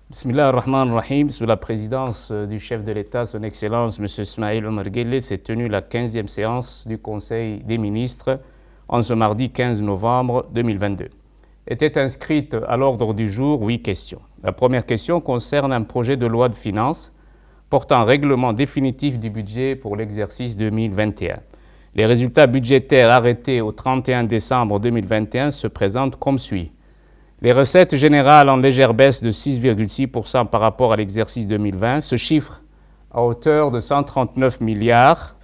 Bismillah ar-Rahman ar-Rahim, sous la présidence du chef de l'État, son Excellence M. Ismaïl Omar Guelleh, s'est tenue la 15e séance du Conseil des ministres en ce mardi 15 novembre 2022. Étaient inscrites à l'ordre du jour 8 questions. La première question concerne un projet de loi de finances portant règlement définitif du budget pour l'exercice 2021. Les résultats budgétaires arrêtés au 31 décembre 2021 se présentent comme suit. Les recettes générales en légère baisse de 6,6% par rapport à l'exercice 2020 se chiffrent à hauteur de 139 milliards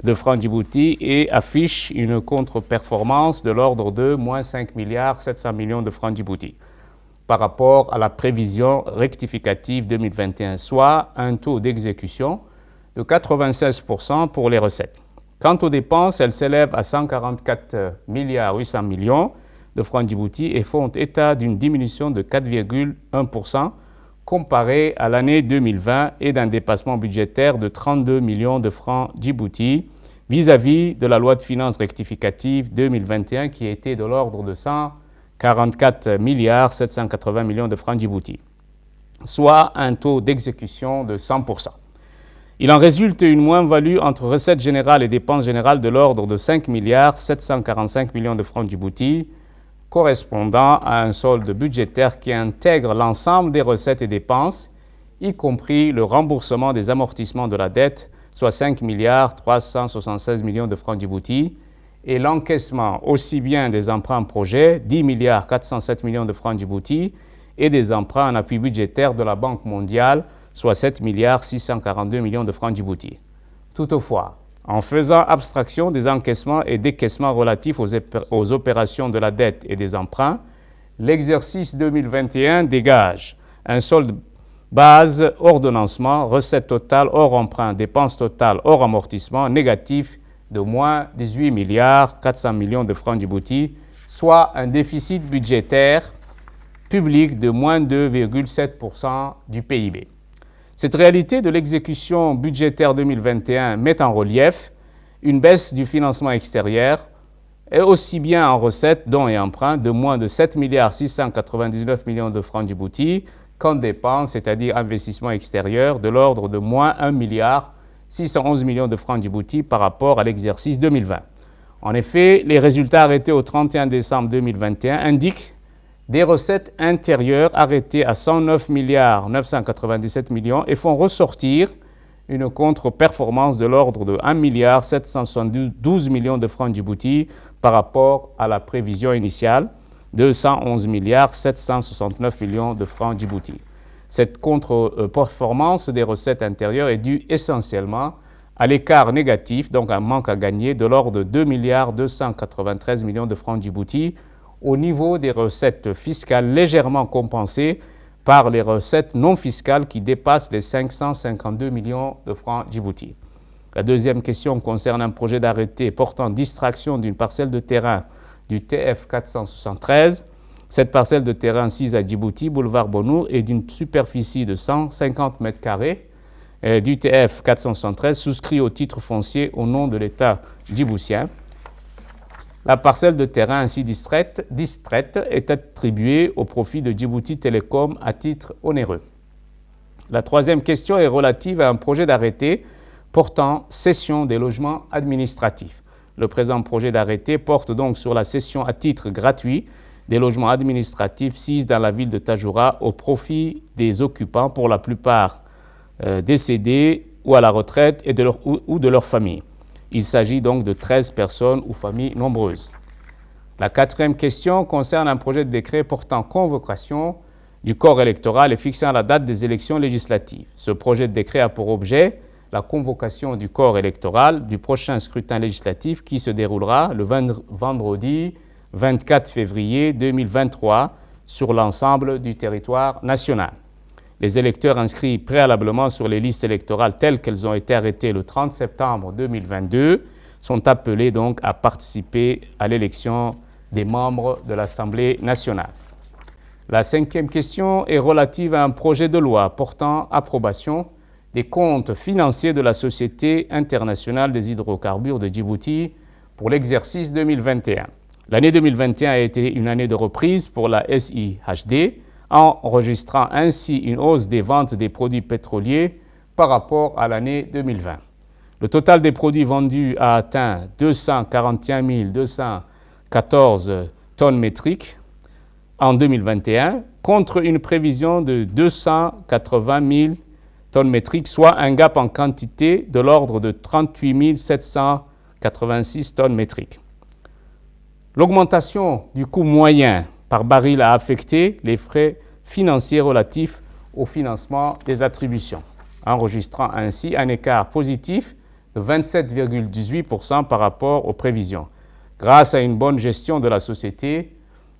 de francs Djibouti et affichent une contre-performance de l'ordre de moins 5 milliards 700 millions de francs Djibouti par rapport à la prévision rectificative 2021, soit un taux d'exécution de 96% pour les recettes. Quant aux dépenses, elles s'élèvent à 144 milliards 800 millions de francs Djibouti et font état d'une diminution de 4,1% comparée à l'année 2020 et d'un dépassement budgétaire de 32 millions de francs Djibouti vis-à-vis de la loi de finances rectificative 2021 qui était de l'ordre de 144 milliards 780 millions de francs Djibouti, soit un taux d'exécution de 100%. Il en résulte une moins-value entre recettes générales et dépenses générales de l'ordre de 5 milliards 745 millions de francs Djibouti, correspondant à un solde budgétaire qui intègre l'ensemble des recettes et dépenses, y compris le remboursement des amortissements de la dette, soit 5 milliards 376 millions de francs Djibouti, et l'encaissement aussi bien des emprunts projets, 10 milliards 407 millions de francs Djibouti, et des emprunts en appui budgétaire de la Banque mondiale, soit 7 milliards 642 millions de francs Djibouti. Toutefois, en faisant abstraction des encaissements et décaissements relatifs aux opérations de la dette et des emprunts, l'exercice 2021 dégage un solde base ordonnancement, recettes totales hors emprunt, dépenses totales hors amortissement négatif de moins 18 milliards 400 millions de francs Djibouti, soit un déficit budgétaire public de moins 2,7% du PIB. Cette réalité de l'exécution budgétaire 2021 met en relief une baisse du financement extérieur et aussi bien en recettes, dons et emprunts de moins de 7 milliards 699 millions de francs Djibouti qu'en dépenses, c'est-à-dire investissements extérieurs, de l'ordre de moins 1 milliard 611 millions de francs Djibouti par rapport à l'exercice 2020. En effet, les résultats arrêtés au 31 décembre 2021 indiquent des recettes intérieures arrêtées à 109 milliards 997 millions et font ressortir une contre-performance de l'ordre de 1 milliard 772 millions de francs Djibouti par rapport à la prévision initiale de 111 milliards 769 millions de francs Djibouti. Cette contre-performance des recettes intérieures est due essentiellement à l'écart négatif, donc un manque à gagner de l'ordre de 2 milliards 293 millions de francs Djibouti au niveau des recettes fiscales légèrement compensées par les recettes non fiscales qui dépassent les 552 millions de francs Djibouti. La deuxième question concerne un projet d'arrêté portant distraction d'une parcelle de terrain du TF 473. Cette parcelle de terrain sise à Djibouti, boulevard Bonnour, est d'une superficie de 150 m² du TF 473 souscrit au titre foncier au nom de l'État djiboutien. La parcelle de terrain ainsi distraite est attribuée au profit de Djibouti Telecom à titre onéreux. La troisième question est relative à un projet d'arrêté portant cession des logements administratifs. Le présent projet d'arrêté porte donc sur la cession à titre gratuit des logements administratifs sis dans la ville de Tadjoura au profit des occupants, pour la plupart décédés ou à la retraite et de leur famille. Il s'agit donc de 13 personnes ou familles nombreuses. La quatrième question concerne un projet de décret portant convocation du corps électoral et fixant la date des élections législatives. Ce projet de décret a pour objet la convocation du corps électoral du prochain scrutin législatif qui se déroulera le vendredi 24 février 2023 sur l'ensemble du territoire national. Les électeurs inscrits préalablement sur les listes électorales telles qu'elles ont été arrêtées le 30 septembre 2022 sont appelés donc à participer à l'élection des membres de l'Assemblée nationale. La cinquième question est relative à un projet de loi portant approbation des comptes financiers de la Société internationale des hydrocarbures de Djibouti pour l'exercice 2021. L'année 2021 a été une année de reprise pour la SIHD enregistrant ainsi une hausse des ventes des produits pétroliers par rapport à l'année 2020. Le total des produits vendus a atteint 241 214 tonnes métriques en 2021 contre une prévision de 280 000 tonnes métriques, soit un gap en quantité de l'ordre de 38 786 tonnes métriques. L'augmentation du coût moyen par baril a affecté les frais financiers relatifs au financement des attributions, enregistrant ainsi un écart positif de 27,18% par rapport aux prévisions. Grâce à une bonne gestion de la société,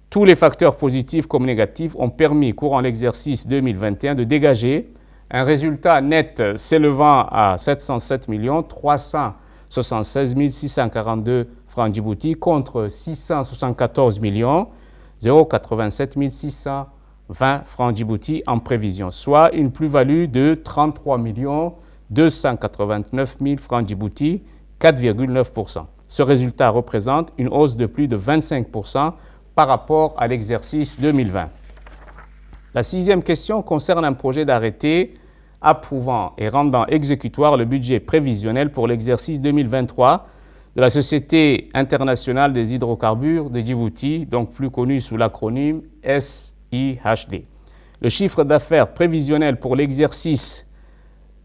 tous les facteurs positifs comme négatifs ont permis, courant l'exercice 2021, de dégager un résultat net s'élevant à 707 376 642 francs Djibouti contre 674 087 620 francs Djibouti en prévision, soit une plus-value de 33 289 000 francs Djibouti, 4,9%. Ce résultat représente une hausse de plus de 25% par rapport à l'exercice 2020. La sixième question concerne un projet d'arrêté approuvant et rendant exécutoire le budget prévisionnel pour l'exercice 2023 de la Société internationale des hydrocarbures de Djibouti, donc plus connue sous l'acronyme SIHD. Le chiffre d'affaires prévisionnel pour l'exercice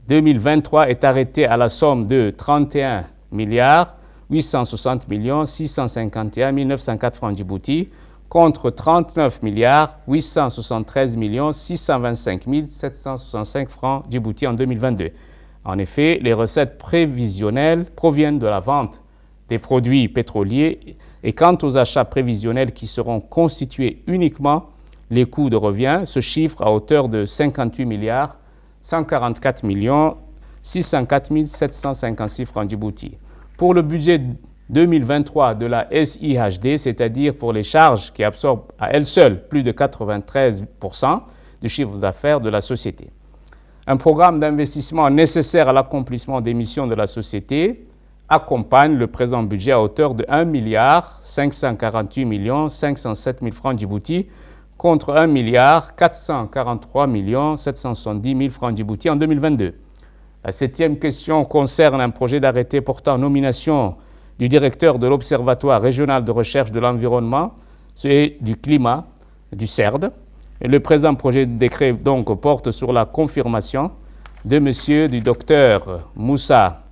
2023 est arrêté à la somme de 31 860 651 904 francs Djibouti contre 39 873 625 765 francs Djibouti en 2022. En effet, les recettes prévisionnelles proviennent de la vente des produits pétroliers et quant aux achats prévisionnels qui seront constitués uniquement les coûts de revient, se chiffre à hauteur de 58 144 604 756 francs Djibouti. Pour le budget 2023 de la SIHD, c'est-à-dire pour les charges qui absorbent à elles seules plus de 93% du chiffre d'affaires de la société. Un programme d'investissement nécessaire à l'accomplissement des missions de la société accompagne le présent budget à hauteur de 1 548 507 000 francs Djibouti contre 1 443 770 000 francs Djibouti en 2022. La septième question concerne un projet d'arrêté portant nomination du directeur de l'Observatoire régional de recherche de l'environnement et du climat du CERD. Et le présent projet de décret donc porte sur la confirmation de du docteur Moussa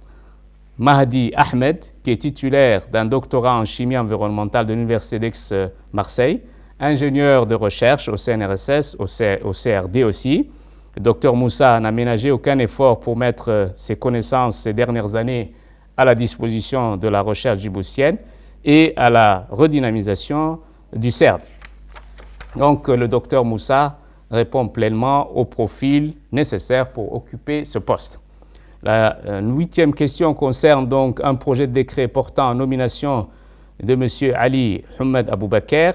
Mahdi Ahmed, qui est titulaire d'un doctorat en chimie environnementale de l'Université d'Aix-Marseille, ingénieur de recherche au CNRSS, au CRD aussi. Le docteur Moussa n'a ménagé aucun effort pour mettre ses connaissances ces dernières années à la disposition de la recherche djiboutienne et à la redynamisation du CERD. Donc le docteur Moussa répond pleinement au profil nécessaire pour occuper ce poste. La huitième question concerne donc un projet de décret portant en nomination de M. Ali Ahmed Aboubakar,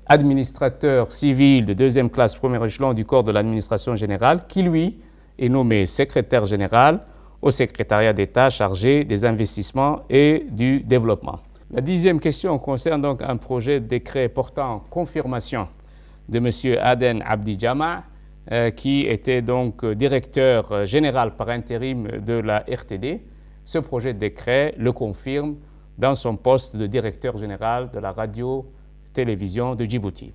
administrateur civil de deuxième classe premier échelon du corps de l'administration générale, qui lui est nommé secrétaire général au secrétariat d'État chargé des investissements et du développement. La dixième question concerne donc un projet de décret portant confirmation de M. Aden Abdi Jama, qui était donc directeur général par intérim de la RTD. Ce projet de décret le confirme dans son poste de directeur général de la radio-télévision de Djibouti.